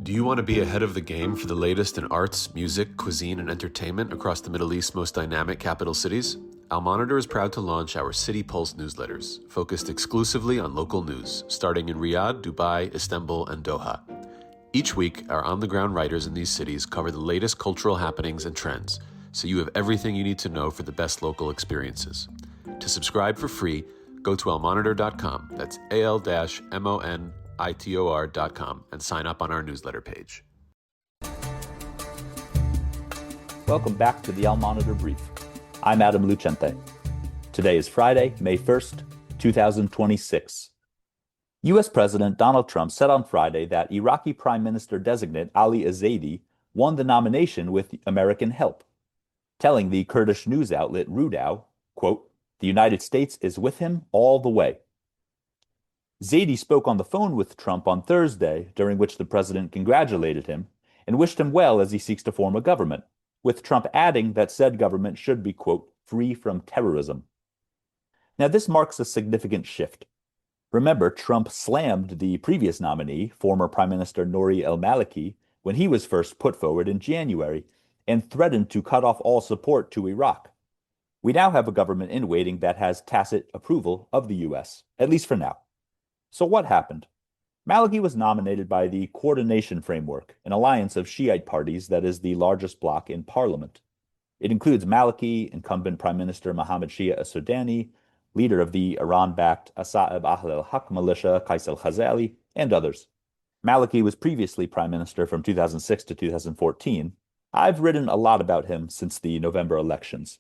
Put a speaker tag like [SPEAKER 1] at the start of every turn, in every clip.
[SPEAKER 1] Do you want to be ahead of the game for the latest in arts, music, cuisine, and entertainment across the Middle East's most dynamic capital cities? Al-Monitor is proud to launch our City Pulse newsletters, focused exclusively on local news, starting in Riyadh, Dubai, Istanbul, and Doha. Each week, our on-the-ground writers in these cities cover the latest cultural happenings and trends, so you have everything you need to know for the best local experiences. To subscribe for free, go to almonitor.com, that's al-monitor.com, and sign up on our newsletter page.
[SPEAKER 2] Welcome back to the Al-Monitor Brief. I'm Adam Lucente. Today is Friday, May 1st, 2026. U.S. President Donald Trump said on Friday that Iraqi Prime Minister-designate Ali al-Zaidi won the nomination with American help, telling the Kurdish news outlet Rudaw, quote, "The United States is with him all the way." Zaidi spoke on the phone with Trump on Thursday, during which the president congratulated him and wished him well as he seeks to form a government, with Trump adding that said government should be, quote, "free from terrorism." Now, this marks a significant shift. Remember, Trump slammed the previous nominee, former Prime Minister Nouri al-Maliki, when he was first put forward in January, and threatened to cut off all support to Iraq. We now have a government in waiting that has tacit approval of the U.S., at least for now. So what happened? Maliki was nominated by the Coordination Framework, an alliance of Shiite parties that is the largest bloc in parliament. It includes Maliki, incumbent Prime Minister Mohammed Shia al-Sudani, leader of the Iran-backed Asa'ib Ahl al-Haq militia Qais al-Khazali, and others. Maliki was previously Prime Minister from 2006 to 2014. I've written a lot about him since the November elections.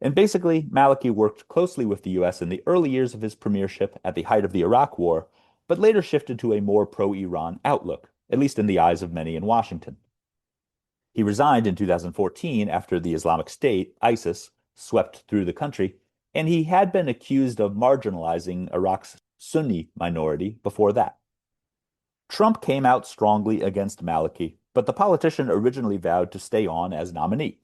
[SPEAKER 2] And basically, Maliki worked closely with the U.S. in the early years of his premiership at the height of the Iraq War, but later shifted to a more pro-Iran outlook, at least in the eyes of many in Washington. He resigned in 2014 after the Islamic State, ISIS, swept through the country, and he had been accused of marginalizing Iraq's Sunni minority before that. Trump came out strongly against Maliki, but the politician originally vowed to stay on as nominee.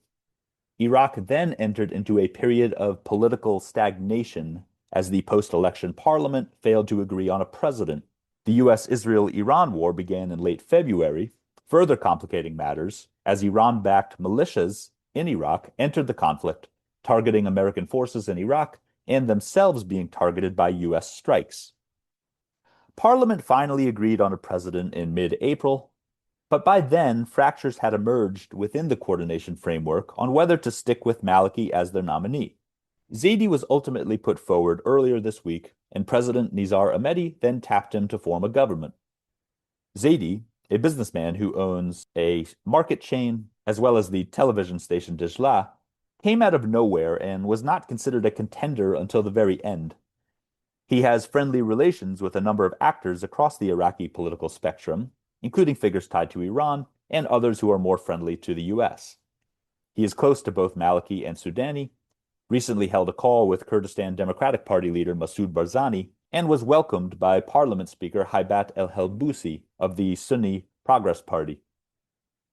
[SPEAKER 2] Iraq then entered into a period of political stagnation as the post-election parliament failed to agree on a president. The U.S.-Israel-Iran war began in late February, further complicating matters as Iran-backed militias in Iraq entered the conflict, targeting American forces in Iraq and themselves being targeted by U.S. strikes. Parliament finally agreed on a president in mid-April, but by then, fractures had emerged within the coordination framework on whether to stick with Maliki as their nominee. Zaidi was ultimately put forward earlier this week, and President Nizar Ahmedi then tapped him to form a government. Zaidi, a businessman who owns a market chain as well as the television station Dijla, came out of nowhere and was not considered a contender until the very end. He has friendly relations with a number of actors across the Iraqi political spectrum, including figures tied to Iran and others who are more friendly to the U.S. He is close to both Maliki and Sudani, recently held a call with Kurdistan Democratic Party leader Masoud Barzani, and was welcomed by Parliament Speaker Haibat el-Helbousi of the Sunni Progress Party.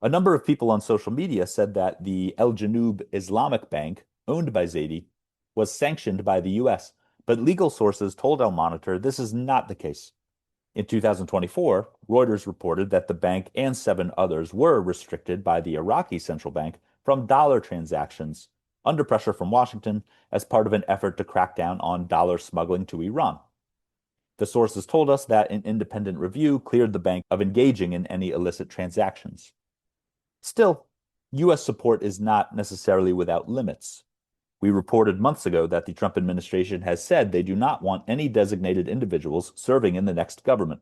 [SPEAKER 2] A number of people on social media said that the El Janoub Islamic Bank, owned by Zaidi, was sanctioned by the U.S., but legal sources told Al-Monitor this is not the case. In 2024, Reuters reported that the bank and 7 others were restricted by the Iraqi central bank from dollar transactions, under pressure from Washington as part of an effort to crack down on dollar smuggling to Iran. The sources told us that an independent review cleared the bank of engaging in any illicit transactions. Still, U.S. support is not necessarily without limits. We reported months ago that the Trump administration has said they do not want any designated individuals serving in the next government.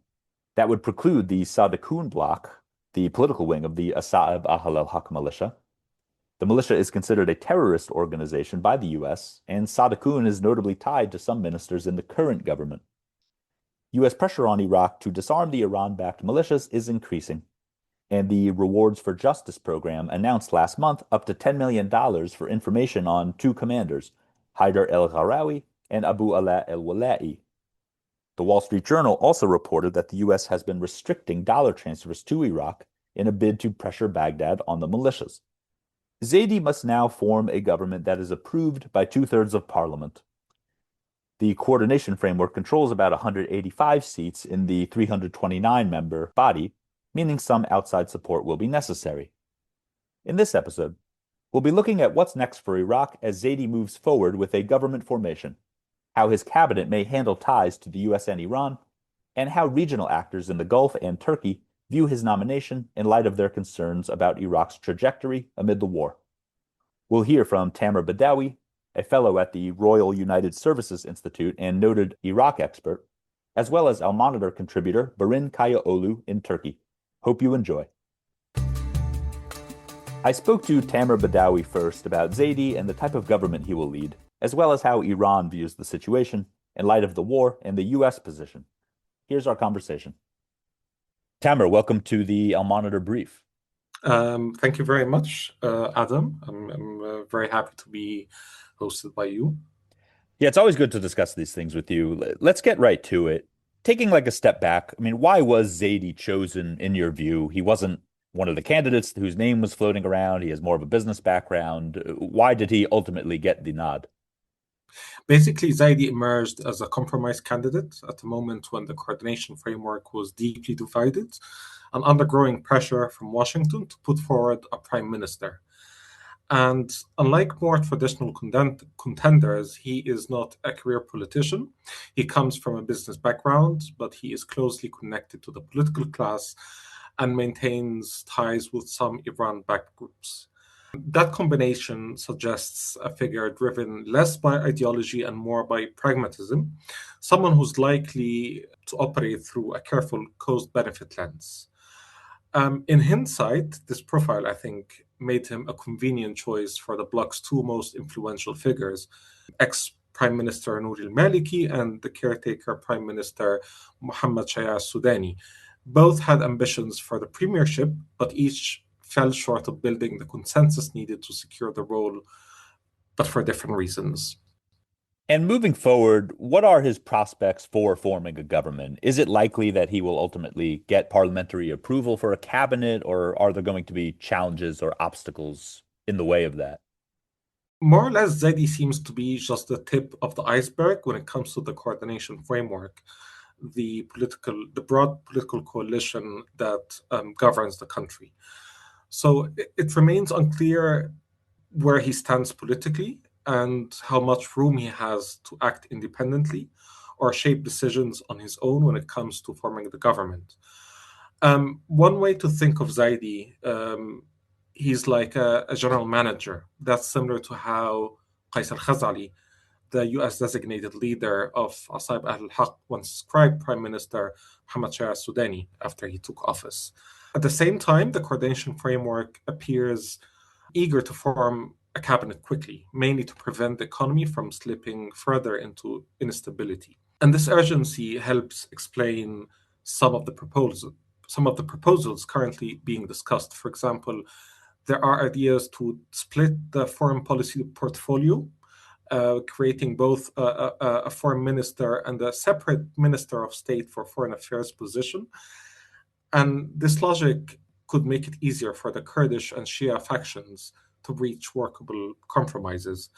[SPEAKER 2] That would preclude the Sadaqoon bloc, the political wing of the Asa'ib Ahl al-Haq militia. The militia is considered a terrorist organization by the U.S., and Sadaqoon is notably tied to some ministers in the current government. U.S. pressure on Iraq to disarm the Iran-backed militias is increasing, and the Rewards for Justice program announced last month up to $10 million for information on 2 commanders, Haider el-Gharawi and Abu Ala el-Wala'i. The Wall Street Journal also reported that the U.S. has been restricting dollar transfers to Iraq in a bid to pressure Baghdad on the militias. Zaidi must now form a government that is approved by 2/3 of parliament. The coordination framework controls about 185 seats in the 329-member body, meaning some outside support will be necessary. In this episode, we'll be looking at what's next for Iraq as Zaidi moves forward with a government formation, how his cabinet may handle ties to the US and Iran, and how regional actors in the Gulf and Turkey view his nomination in light of their concerns about Iraq's trajectory amid the war. We'll hear from Tamer Badawi, a fellow at the Royal United Services Institute and noted Iraq expert, as well as al-Monitor contributor Barin Kayaoglu in Turkey. Hope you enjoy. I spoke to Tamer Badawi first about Zaidi and the type of government he will lead, as well as how Iran views the situation in light of the war and the US position. Here's our conversation. Tamer, welcome to the al-Monitor Brief.
[SPEAKER 3] Thank you very much, Adam. I'm very happy to be hosted by you.
[SPEAKER 2] Yeah, it's always good to discuss these things with you. Let's get right to it. Taking like a step back, I mean, why was Zaidi chosen in your view? He wasn't one of the candidates whose name was floating around. He has more of a business background. Why did he ultimately get the nod?
[SPEAKER 3] Basically, Zaidi emerged as a compromise candidate at a moment when the coordination framework was deeply divided and under growing pressure from Washington to put forward a prime minister. And unlike more traditional contenders, he is not a career politician. He comes from a business background, but he is closely connected to the political class and maintains ties with some Iran-backed groups. That combination suggests a figure driven less by ideology and more by pragmatism, someone who's likely to operate through a careful cost-benefit lens. In hindsight, this profile, I think, made him a convenient choice for the bloc's two most influential figures, ex-Prime Minister Nouri al-Maliki and the caretaker Prime Minister Mohammad Shaya al-Sudani. Both had ambitions for the premiership, but each fell short of building the consensus needed to secure the role, but for different reasons.
[SPEAKER 2] And moving forward, what are his prospects for forming a government? Is it likely that he will ultimately get parliamentary approval for a cabinet, or are there going to be challenges or obstacles in the way of that?
[SPEAKER 3] More or less, Zaidi seems to be just the tip of the iceberg when it comes to the coordination framework, the broad political coalition that governs the country. So it remains unclear where he stands politically and how much room he has to act independently or shape decisions on his own when it comes to forming the government. One way to think of Zaidi, he's like a general manager. That's similar to how Qais al-Khazali, the US designated leader of Asa'ib al-Haq, once described Prime Minister Mohammad Shaya al-Sudani after he took office. At the same time, the coordination framework appears eager to form a cabinet quickly, mainly to prevent the economy from slipping further into instability. And this urgency helps explain some of the proposals currently being discussed. For example, there are ideas to split the foreign policy portfolio, creating both a foreign minister and a separate minister of state for foreign affairs position. And this logic could make it easier for the Kurdish and Shia factions to reach workable compromises.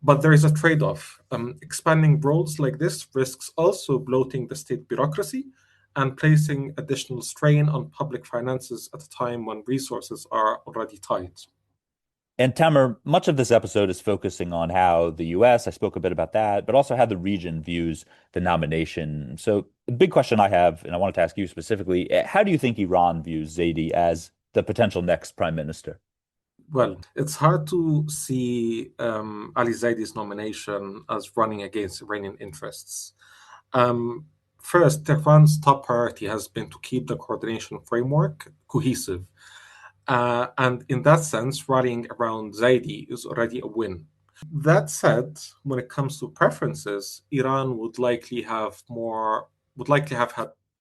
[SPEAKER 3] But there is a trade-off. Expanding roles like this risks also bloating the state bureaucracy and placing additional strain on public finances at a time when resources are already tight.
[SPEAKER 2] And Tamer, much of this episode is focusing on how the US, I spoke a bit about that, but also how the region views the nomination. So the big question I have, and I wanted to ask you specifically, how do you think Iran views Zaidi as the potential next prime minister?
[SPEAKER 3] Well, it's hard to see Ali Zaidi's nomination as running against Iranian interests. First, Tehran's top priority has been to keep the coordination framework cohesive. And in that sense, rallying around Zaidi is already a win. That said, when it comes to preferences, Iran would likely have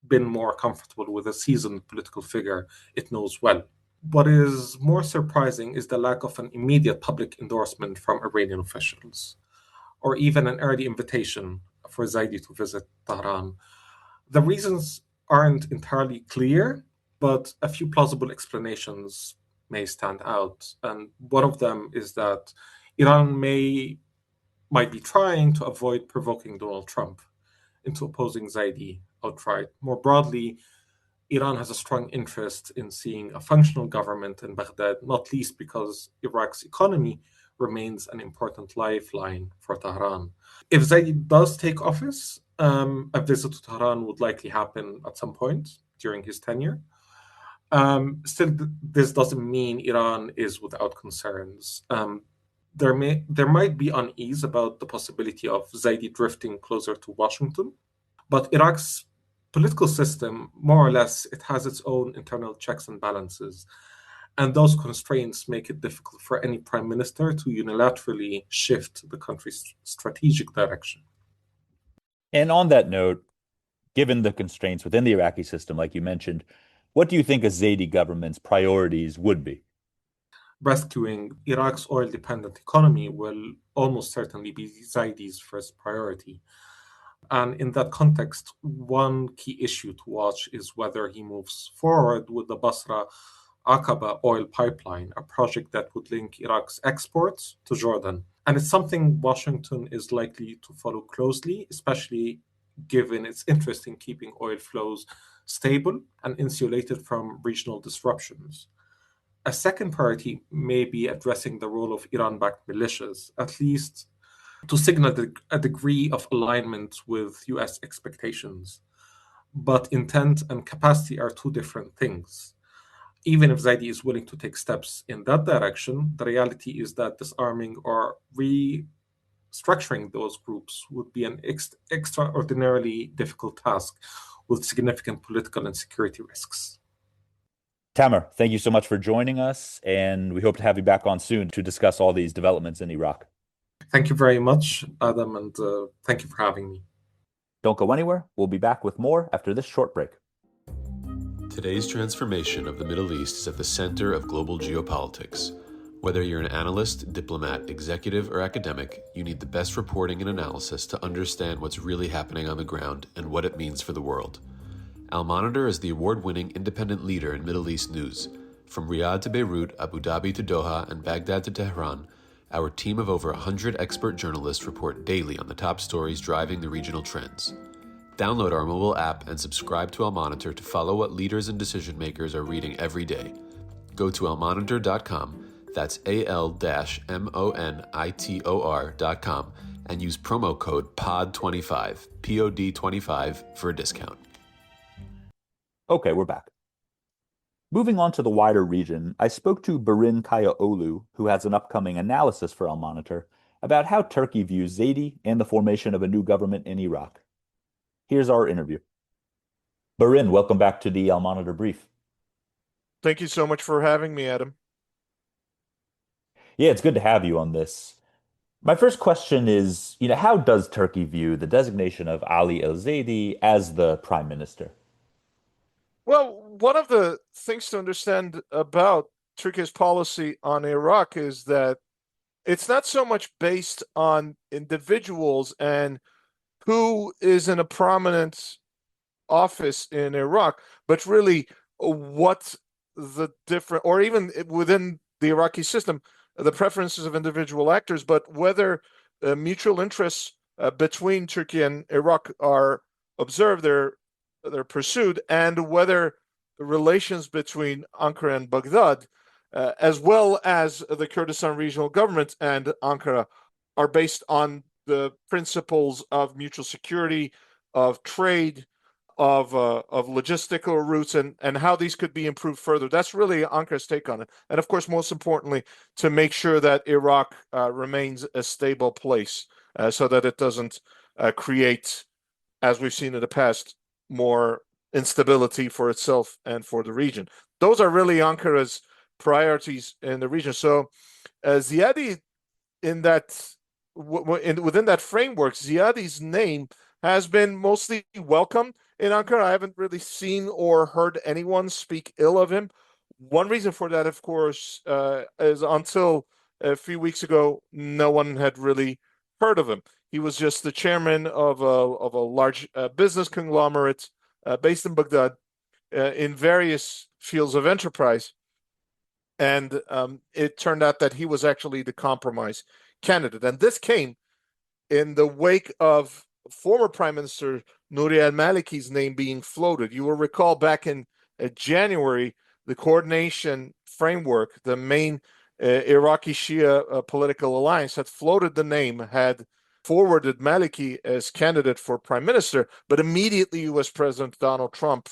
[SPEAKER 3] been more comfortable with a seasoned political figure it knows well. What is more surprising is the lack of an immediate public endorsement from Iranian officials, or even an early invitation for Zaidi to visit Tehran. The reasons aren't entirely clear, but a few plausible explanations may stand out. And one of them is that Iran might be trying to avoid provoking Donald Trump into opposing Zaidi outright. More broadly, Iran has a strong interest in seeing a functional government in Baghdad, not least because Iraq's economy remains an important lifeline for Tehran. If Zaidi does take office, a visit to Tehran would likely happen at some point during his tenure. Still, this doesn't mean Iran is without concerns. There might be unease about the possibility of Zaidi drifting closer to Washington, but Iraq's political system, more or less, it has its own internal checks and balances, and those constraints make it difficult for any prime minister to unilaterally shift the country's strategic direction.
[SPEAKER 2] And on that note, given the constraints within the Iraqi system, like you mentioned, what do you think a Zaidi government's priorities would be?
[SPEAKER 3] Rescuing Iraq's oil-dependent economy will almost certainly be Zaidi's first priority. And in that context, one key issue to watch is whether he moves forward with the Basra Aqaba oil pipeline, a project that would link Iraq's exports to Jordan. And it's something Washington is likely to follow closely, especially given its interest in keeping oil flows stable and insulated from regional disruptions. A second priority may be addressing the role of Iran-backed militias, at least to signal a degree of alignment with US expectations. But intent and capacity are two different things. Even if Zaidi is willing to take steps in that direction, the reality is that disarming or restructuring those groups would be an extraordinarily difficult task with significant political and security risks.
[SPEAKER 2] Tamer, thank you so much for joining us, and we hope to have you back on soon to discuss all these developments in Iraq.
[SPEAKER 3] Thank you very much, Adam, and thank you for having me.
[SPEAKER 2] Don't go anywhere. We'll be back with more after this short break.
[SPEAKER 1] Today's transformation of the Middle East is at the center of global geopolitics. Whether you're an analyst, diplomat, executive, or academic, you need the best reporting and analysis to understand what's really happening on the ground and what it means for the world. Al-Monitor is the award-winning independent leader in Middle East news. From Riyadh to Beirut, Abu Dhabi to Doha, and Baghdad to Tehran, our team of over 100 expert journalists report daily on the top stories driving the regional trends. Download our mobile app and subscribe to Al-Monitor to follow what leaders and decision-makers are reading every day. Go to almonitor.com, that's AL-MONITOR.com, and use promo code POD25, POD25, for a discount.
[SPEAKER 2] Okay, we're back. Moving on to the wider region, I spoke to Barin Kayaoglu, who has an upcoming analysis for Al-Monitor, about how Turkey views Zaidi and the formation of a new government in Iraq. Here's our interview. Barin, welcome back to the Al-Monitor Brief.
[SPEAKER 4] Thank you so much for having me, Adam.
[SPEAKER 2] Yeah, it's good to have you on this. My first question is, how does Turkey view the designation of Ali al-Zaidi as the prime minister?
[SPEAKER 4] Well, one of the things to understand about Turkey's policy on Iraq is that it's not so much based on individuals and who is in a prominent office in Iraq, but really what the different, or even within the Iraqi system, the preferences of individual actors, but whether mutual interests between Turkey and Iraq are observed, they're pursued, and whether the relations between Ankara and Baghdad, as well as the Kurdistan regional government and Ankara, are based on the principles of mutual security, of trade, of logistical routes, and how these could be improved further. That's really Ankara's take on it. And of course, most importantly, to make sure that Iraq remains a stable place so that it doesn't create, as we've seen in the past, more instability for itself and for the region. Those are really Ankara's priorities in the region. So Ziadi, within that framework, Ziadi's name has been mostly welcome in Ankara. I haven't really seen or heard anyone speak ill of him. One reason for that, of course, is until a few weeks ago, no one had really heard of him. He was just the chairman of a large business conglomerate based in Baghdad in various fields of enterprise. And it turned out that he was actually the compromise candidate. And this came in the wake of former Prime Minister Nouri al-Maliki's name being floated. You will recall back in January, the coordination framework, the main Iraqi Shia political alliance, had floated the name, had forwarded Maliki as candidate for prime minister, but immediately U.S. President Donald Trump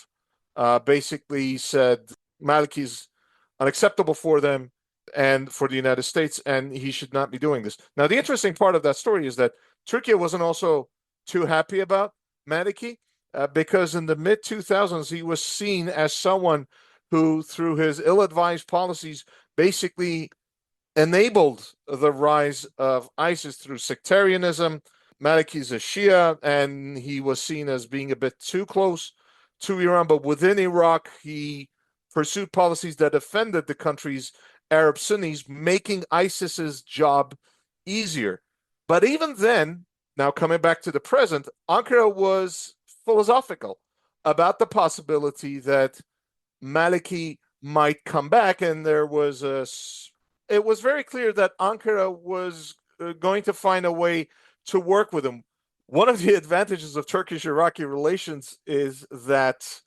[SPEAKER 4] basically said Maliki's unacceptable for them and for the United States, and he should not be doing this. Now, the interesting part of that story is that Turkey wasn't also too happy about Maliki because in the mid-2000s, he was seen as someone who, through his ill-advised policies, basically enabled the rise of ISIS through sectarianism. Maliki's a Shia, and he was seen as being a bit too close to Iran. But within Iraq, he pursued policies that offended the country's Arab Sunnis, making ISIS's job easier. But even then, now coming back to the present, Ankara was philosophical about the possibility that Maliki might come back, and it was very clear that Ankara was going to find a way to work with him. One of the advantages of Turkish-Iraqi relations is that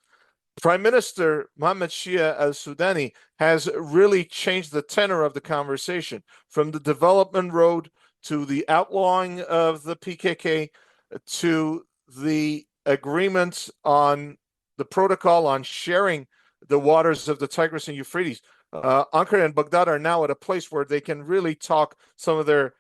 [SPEAKER 4] Prime Minister Mohammed Shia al-Sudani has really changed the tenor of the conversation from the development road to the outlawing of the PKK to the agreement on the protocol on sharing the waters of the Tigris and Euphrates. Ankara and Baghdad are now at a place where they can really talk some of their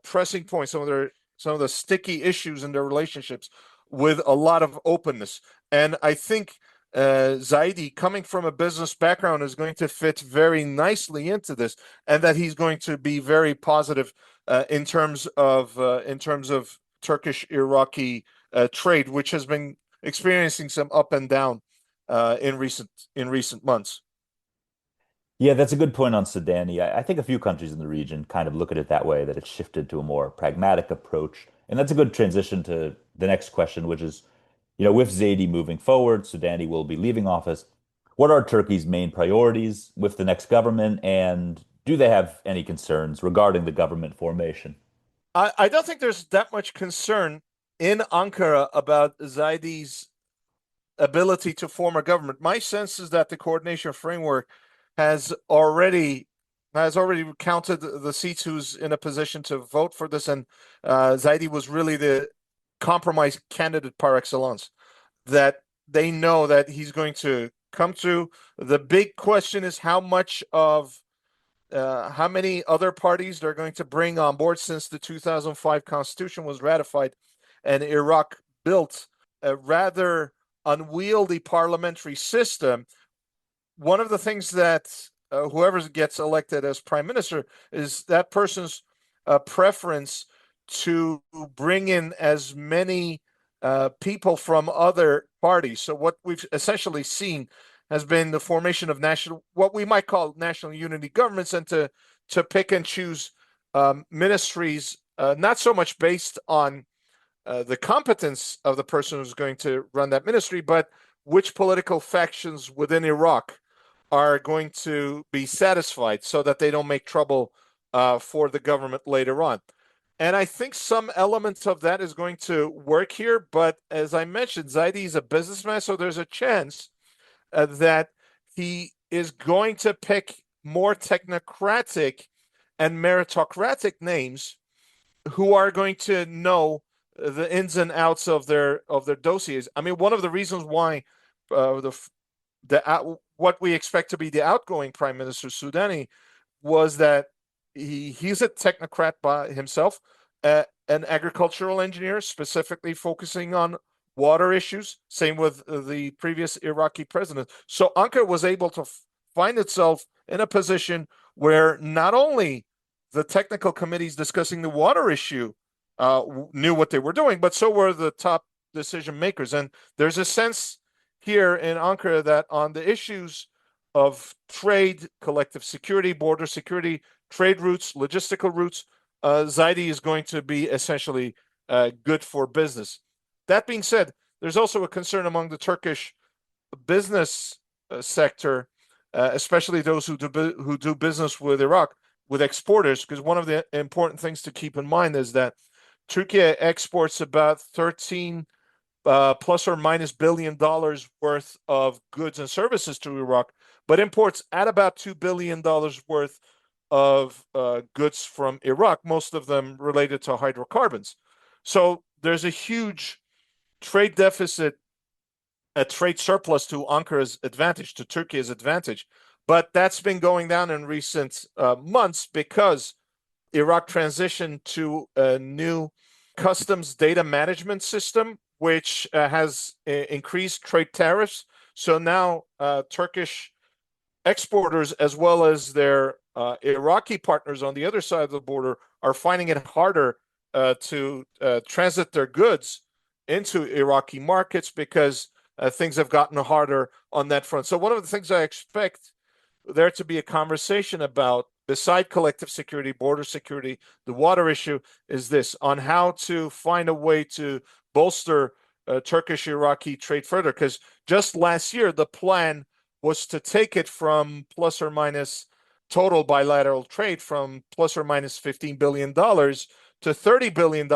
[SPEAKER 4] pressing points, some of the sticky issues in their relationships with a lot of openness. And I think Zaidi, coming from a business background, is going to fit very nicely into this, and that he's going to be very positive in terms of Turkish-Iraqi trade, which has been experiencing some up and down in recent months.
[SPEAKER 2] Yeah, that's a good point on Sudani. I think a few countries in the region kind of look at it that way, that it's shifted to a more pragmatic approach. And that's a good transition to the next question, which is, with Zaidi moving forward, Sudani will be leaving office. What are Turkey's main priorities with the next government, and do they have any concerns regarding the government formation?
[SPEAKER 4] I don't think there's that much concern in Ankara about Zaidi's ability to form a government. My sense is that the coordination framework has already counted the seats who's in a position to vote for this, and Zaidi was really the compromise candidate par excellence, that they know that he's going to come through. The big question is how many other parties they're going to bring on board, since the 2005 constitution was ratified and Iraq built a rather unwieldy parliamentary system. One of the things that whoever gets elected as prime minister is that person's preference to bring in as many people from other parties. So what we've essentially seen has been the formation of what we might call national unity governments, and to pick and choose ministries, not so much based on the competence of the person who's going to run that ministry, but which political factions within Iraq are going to be satisfied so that they don't make trouble for the government later on. And I think some elements of that is going to work here. But as I mentioned, Zaidi is a businessman, so there's a chance that he is going to pick more technocratic and meritocratic names who are going to know the ins and outs of their dossiers. I mean, one of the reasons why what we expect to be the outgoing Prime Minister Sudani was that he's a technocrat by himself, an agricultural engineer, specifically focusing on water issues. Same with the previous Iraqi president. So Ankara was able to find itself in a position where not only the technical committees discussing the water issue knew what they were doing, but so were the top decision makers. And there's a sense here in Ankara that on the issues of trade, collective security, border security, trade routes, logistical routes, Zaidi is going to be essentially good for business. That being said, there's also a concern among the Turkish business sector, especially those who do business with Iraq, with exporters, because one of the important things to keep in mind is that Turkey exports about $13 plus or minus $1 billion worth of goods and services to Iraq, but imports at about $2 billion worth of goods from Iraq, most of them related to hydrocarbons. So there's a huge trade deficit, a trade surplus to Ankar's advantage, to Turkey's advantage. But that's been going down in recent months because Iraq transitioned to a new customs data management system, which has increased trade tariffs. So now Turkish exporters, as well as their Iraqi partners on the other side of the border, are finding it harder to transit their goods into Iraqi markets because things have gotten harder on that front. So one of the things I expect there to be a conversation about, beside collective security, border security, the water issue, is this, on how to find a way to bolster Turkish-Iraqi trade further. Because just last year, the plan was to take it from plus or minus total bilateral trade from plus or minus $15 billion to $30 billion,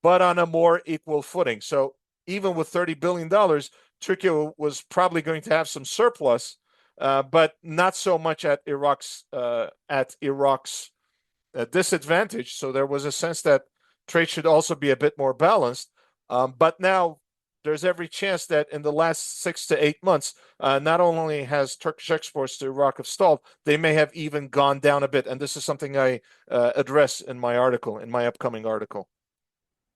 [SPEAKER 4] but on a more equal footing. So even with $30 billion, Turkey was probably going to have some surplus, but not so much at Iraq's disadvantage. So there was a sense that trade should also be a bit more balanced. But now there's every chance that in the last 6 to 8 months, not only has Turkish exports to Iraq have stalled, they may have even gone down a bit. And this is something I address in my article, in my upcoming article.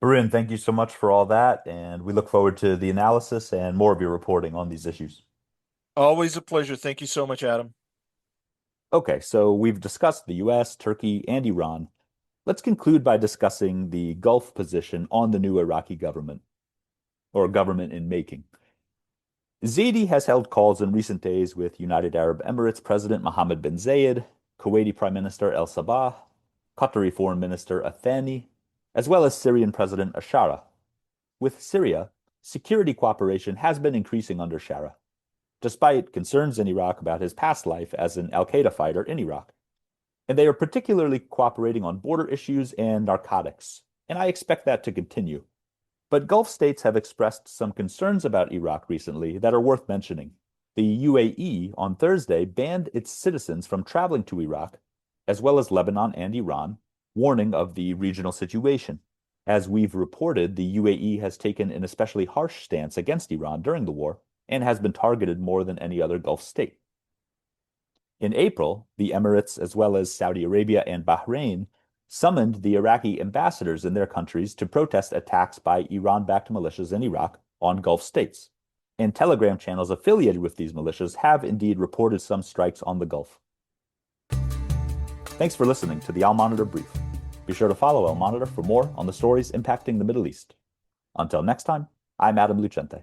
[SPEAKER 2] Barin, thank you so much for all that, and we look forward to the analysis and more of your reporting on these issues.
[SPEAKER 4] Always a pleasure. Thank you so much, Adam.
[SPEAKER 2] Okay, so we've discussed the US, Turkey, and Iran. Let's conclude by discussing the Gulf position on the new Iraqi government, or government in making. Zaidi has held calls in recent days with United Arab Emirates President Mohammed bin Zayed, Kuwaiti Prime Minister al-Sabah, Qatari Foreign Minister Athani, as well as Syrian President Ashara. With Syria, security cooperation has been increasing under Shara, despite concerns in Iraq about his past life as an al-Qaeda fighter in Iraq. And they are particularly cooperating on border issues and narcotics, and I expect that to continue. But Gulf states have expressed some concerns about Iraq recently that are worth mentioning. The UAE on Thursday banned its citizens from traveling to Iraq, as well as Lebanon and Iran, warning of the regional situation. As we've reported, the UAE has taken an especially harsh stance against Iran during the war and has been targeted more than any other Gulf state. In April, the Emirates, as well as Saudi Arabia and Bahrain, summoned the Iraqi ambassadors in their countries to protest attacks by Iran-backed militias in Iraq on Gulf states. And Telegram channels affiliated with these militias have indeed reported some strikes on the Gulf. Thanks for listening to the Al-Monitor Brief. Be sure to follow Al-Monitor for more on the stories impacting the Middle East. Until next time, I'm Adam Lucente.